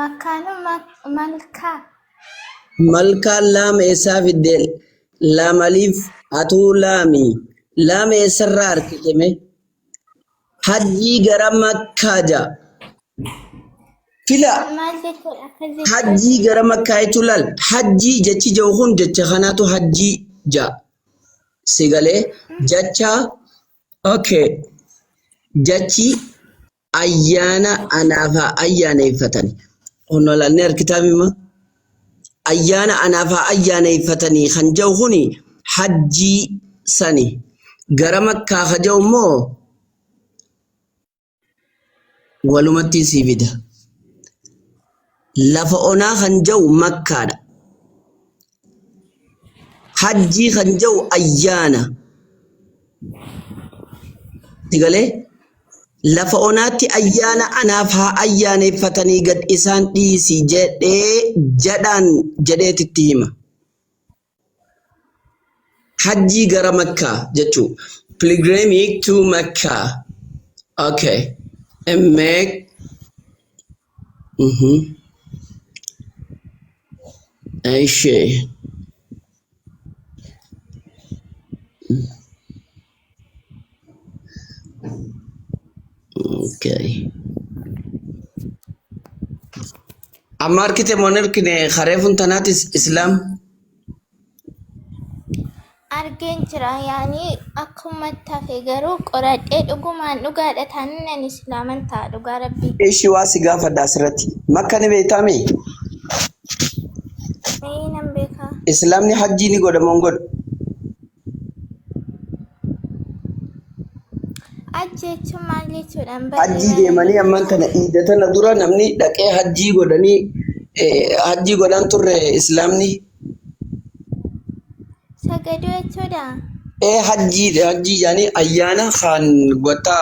Makaanu malkaa. Malkaan laama eessaa fiddee laamaliif atuu laami laama eessarraa harkitame hajjii gara makkaa jaa fila Maal jechuudha akkasii? hajjii gara makkaa jechuun laal hajjii jechi jiru kun jecha kanaatu hajjii jaa sigalee jecha okay jechi ayyaana anaafaa ayyaaneeffatani onnolanne harkitaamima ayyaana anaafaa ayyaaneeffatanii kan jiru kuni hajjii sani gara makkaa ka jiru immoo walumatti sii fida lafa onaa kan jiru makkaadha hajjii kan jiru ayyaana sigalee lafa onaatti ayyaana anaaf haa ayyaaneeffatanii gad isaan dhiisi jedheetitti hima hajjii gara makkaa jechuu pilgrimage to Makkah okay and make Aisha okay amma arkite monarkine khareefun tanaatis islam Argeen jira yaani akkuma tafe garuu qoradhee dhugumaan dhugaadha taanaan islaaman ta'a dhugaa rabbii. ishi waa si gaafadha asirratti makka ni beektame Mee nan beekaa. islamni hajjii ni godha moo hin godhu Hajji jechuun maal jechuudhaan hajjii deemanii ammaan tana iidatana dura namni dhaqee hajjii godhanii hajjii godhan turre islamni Sagaduu jechuudha. hajjii yani ayyaana kan goota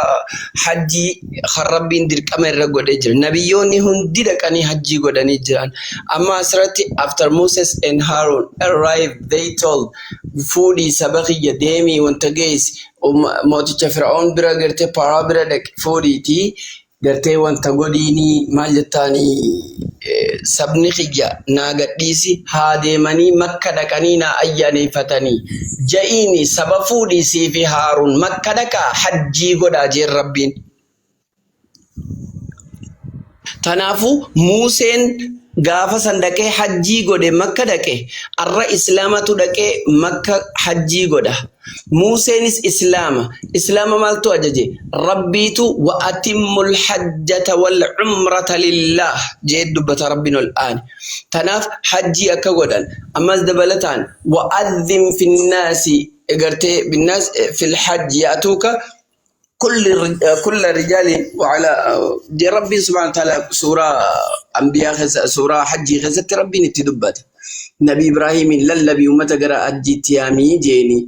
hajjii kan rabbiin dirqama irra godhee jira nabiyyoonni hundi dhaqanii hajjii godhanii jiran amma asirratti after Moses and Harun arrived they told fuudhii saba kiyya deemii wanta geessi mooticha Fir'aun bira gartee paraa bira dhaqe fuudhiitii gartee wanta godhiinii maal jettaanii sabni kiyya naa gadhiisi haa deemanii makka dhaqanii naa ayyaaneeffatanii ja'iini saba fuudhiisii fi Haaruun makka dhaqaa hajjii godhaa jeen rabbiin. Tanaafu Museen gaafa san dhaqee hajjii godhe makka dhaqe arra islaamatu dhaqee makka hajjii godha. Museenis islaama maaltu ajaje rabbiitu wa atimmul hajjata wal umrata lillah jee dubbata rabbiin ol aane tanaaf hajjii akka godhan ammas dabalataan wa adhim finnaasi egartee binnaas fil hajji yaatuuka كل الرجال وعلى دي ربي سبحانه وتعالى سورة أنبياء سورة حج غزت ربي نتدبت نبي إبراهيم للبي ومتى قرأ الجتيامي جيني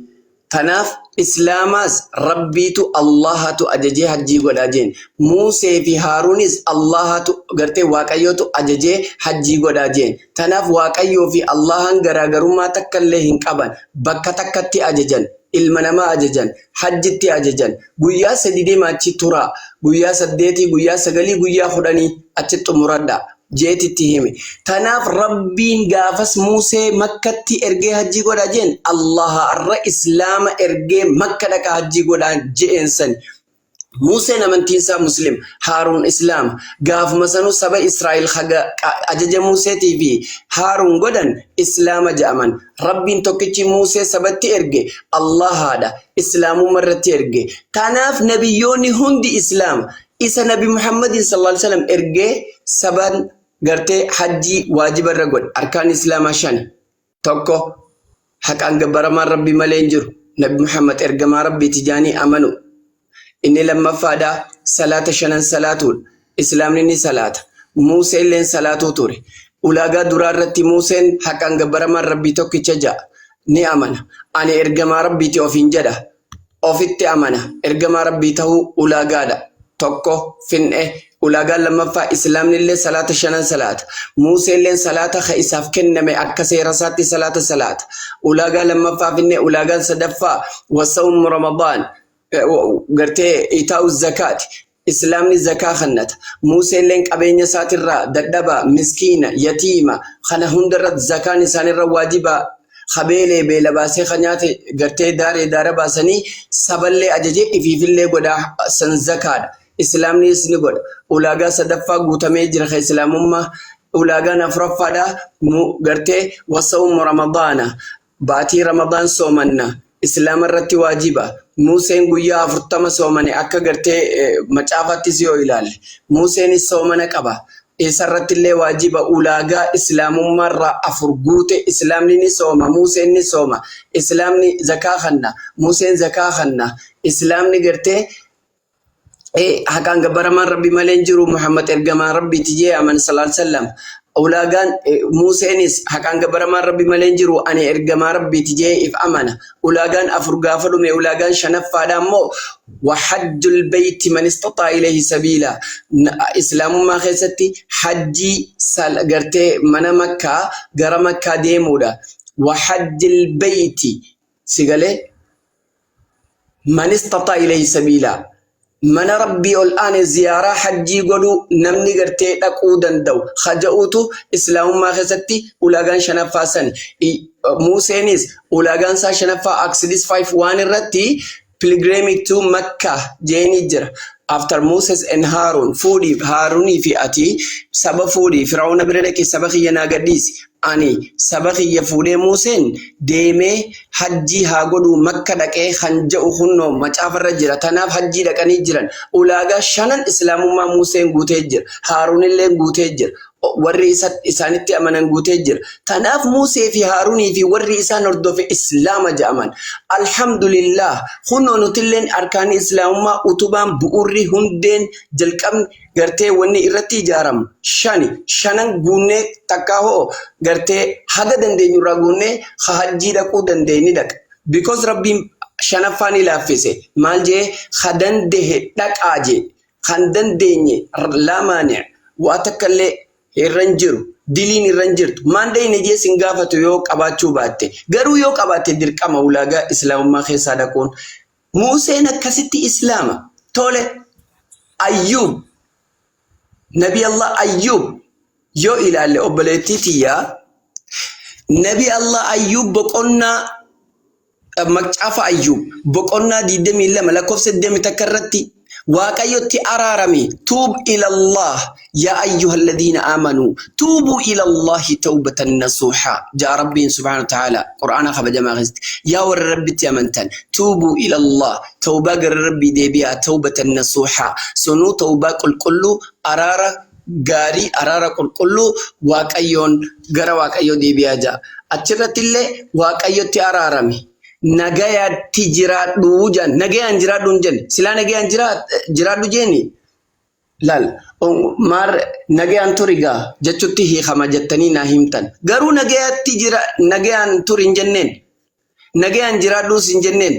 تناف إسلامس ربي تو الله تو أججي حجي قد أجين موسى في هارونيس الله تو قرتي واقعيو تو أججي حجي قد أجين تناف واقعيو في الله انقرأ قرما تكاليهن قبن بكا تكتي أججن ilma namaa ajajan hajjitti ajajan guyyaa sadi deema achi tura guyyaa saddeetii guyyaa sagalii guyyaa kudhanii achi xumuradha jeetitti hime tanaaf rabbiin gaafas Musee makkatti ergee hajjii godha jeen Allah arra islaama ergee makka dhaqa hajjii godha jeensan Museen amantiinsaa muslim Haaruun islaam gaafuma sanuu saba Israa'el ajaja Museetii fi Haaruun godhan islaama ja'aman rabbiin tokkichi Musee sabatti erge Allahaadha islaamummaa irratti erge kanaaf nabiyyoonni hundi islaama isa nabi Muhammadin sallallahu alaihi wasallam ergee saban gartee hajjii waajiba irra godhe arkaan islaamaa 5 tokko haqaan gabbaramaan rabbi malee hin jiru nabi Muhammad ergamaa rabbiiti jaanii amanu inni lammaffadha salaata shanan salaatuun islaamni ni salaata Museen leen salaatuu ture ulaagaa duraa irratti Museen haqaan gabbaramaan rabbii tokkicha ja'a ni amana ani ergamaa rabbiiti ofiin jedha ofitti amana ergamaa rabbii ta'uu ulaagaadha tokko fin'e ulaagaan lammaffaa islaamni illee salaata shanan salaata Museen leen salaata ka isaaf kenname akka seera isaatti salaata ulaagaa lammaffaa fin'e ulaagaan sadaffaa wasawm ramadaan gartee itaa'u zakaati إسلامني زكاة خنت موسى لين قبينة ساترة ددبا مسكينة يتيمة خنا هندرت زكاة نسان الرواجبة خبيلة بلباسي خنياتي قرتي دار باسني سبلة أججي في اللي قدا سن زكاة إسلامني سنقول أولاغا صدفا قوتمي جرخ إسلام أمة أولاغا نفرفا دا قرتي وصوم رمضان باتي رمضان صومنا إسلام الرتي واجبة موسى قويا فرطما صومني أكا قرتي مچافتي سيو إلال موسى صومنا كبا إسرت اللي واجبة أولاغا إسلام مرة أفرقوت إسلام نسوما موسى نسوما إسلام زكاة خنا موسى زكاة خنا إسلام قرتي حقان قبرمان ربي ملنجرو محمد إرقمان ربي تجي أمن صلى الله عليه وسلم أولاغان موسى حقان قبرمان ربي ملنجرو أني إرقمان ربي تجي إف أمنا أولاغان أفرقافلو مي أولاغان شنفا دامو وحج البيت من استطاع إليه سبيلا إسلام ما خيستي حجي قرتي من مكة قرى مكة ديمودا وحج البيت سيقالي من استطاع إليه سبيلا من ربي الآن زيارة حجي قلو نمني قرتي لقودا دو خجأوتو إسلام ما خيستي أولاغان شنفا سن موسى نيس أولاغان سا شنفا أكسدس 5:1 الرتي pilgrimage to Mecca جيني جرى after Moses and Harun فودي هاروني في أتي سبا فودي فرعون بردك سبا خينا قديس أني سبا خي فودي موسين ديمي حجي هاقودو مكة دكي خنجأو خنو مچافر جرى تناف حجي دكاني جرى أولاغا شنن إسلام ما موسين قوتي جرى هارون اللي قوتي جرى warri isaanitti amanan guutee jira. Tanaaf Musee fi Haaruunii fi warri isaan hordofe Islaama jedhaman. Alhamdulillah kunoo nutilleen arkaanii Islaamummaa utubaan bu'uurri hundeen jalqabni gartee wanni irratti ijaaramu shanan guunnee takka hoo gartee haga dandeenyurraa guunnee hajjii dhaquu dandeenyi dhaqa. Because Rabbiin shanaffaan ilaaffise maal jee ha dandehe dhaqaa jee kan dandeenye lamaanii waa takkallee irran jiru diliin irran jirtu maandee inajee singaafatu yoo qabaachuu baatte garuu yoo qabaatte dirqama ulaagaa islaamummaa keessaa dhaquun Museen akkasitti islaama tole Ayyub Nabi Allah Ayyub yoo ilaalle obboleettitiyyaa Nabi Allah Ayyub boqonnaa macaafa Ayyub boqonnaa 22 lakkoofsa 80 takkarratti واقعيتي أرارمي توب إلى الله يا أيها الذين آمنوا توبوا إلى الله توبة نصوحا جاء ربي سبحانه وتعالى قرآن خب جماعة يا ور ربي تيمنتن توبوا إلى الله توبة ربي ديبيا توبة نصوحا سنو توبة كل أرارة غاري أرارة كل واقعيون غرا واقعيو ديبيا جا أتشرت الله واقعيتي أرارمي Nagaya tijiradu jan nagayan jiradun jan sila nagayan jiradu jeni lal mar nagayan turiga jachutti hi khama jattani na himtan garu nagayan turin jannen nagayan jiradu sin jannen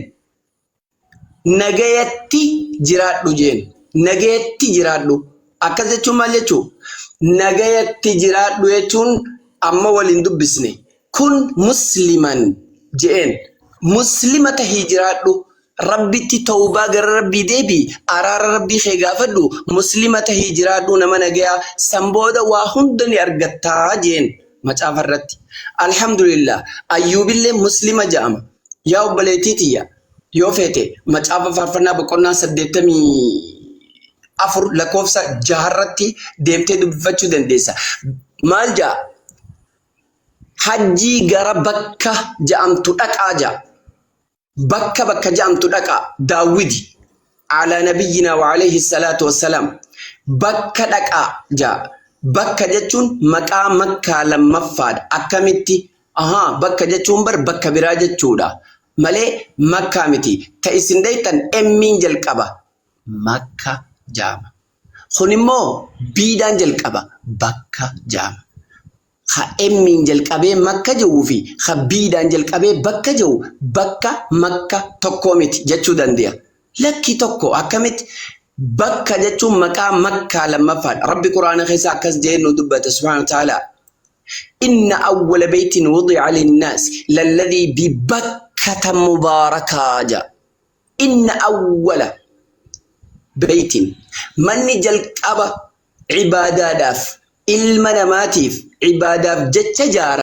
nagayatti jiradu jen nagayatti jiradu akkas jechuun maal jechuu nagayatti jiradu jechuun amma waliin dubbisne kun musliman jeen muslimata hijiraadhu rabbitti tawbaa gara rabbii deebi araara rabbii kee gaafadhu muslimata hijiraadhu nama nagayaa sambooda waa hundani argattaa jeen macaafa irratti alhamdulillah ayyubillee muslima jedhama yaa obboleettitiyya yoo feete macaafa faarfannaa boqonnaa 84 lakkoofsa 6 irratti deemtee dubbifachuu dandeessa maal jaa hajjii gara bakka jedhamtu dhaqaa jaa bakka jamtu dhaqaa daawidi ala nabiyyina wa alayhi salatu wassalam bakka dhaqaa jaa bakka jechuun maqaa makkaa lammaffaadha akkamitti bakka jechuun bar bakka biraa jechuudha malee makkaa miti ta isin daytan emmiin jalqaba makka jaama kun immoo biidaan jalqaba bakka jaama ha emmin jalqabe makka jawuu fi ha biidaan jalqabe bakka jawu bakka makka tokko miti jechuu dandeenya lakki tokko akkamiti bakka jechuun maqaa makkaa lammaffaadha rabbi quraana keessa akkas jedhee nu dubbata subhaanahu wa ta'ala inna awwala baytin wudi'a linnaas lalladhii bibakkata mubaarakaa ja inna awwala beytin manni jalqaba cibaadaadhaaf ilma namaatiif cibaadaaf jecha jaara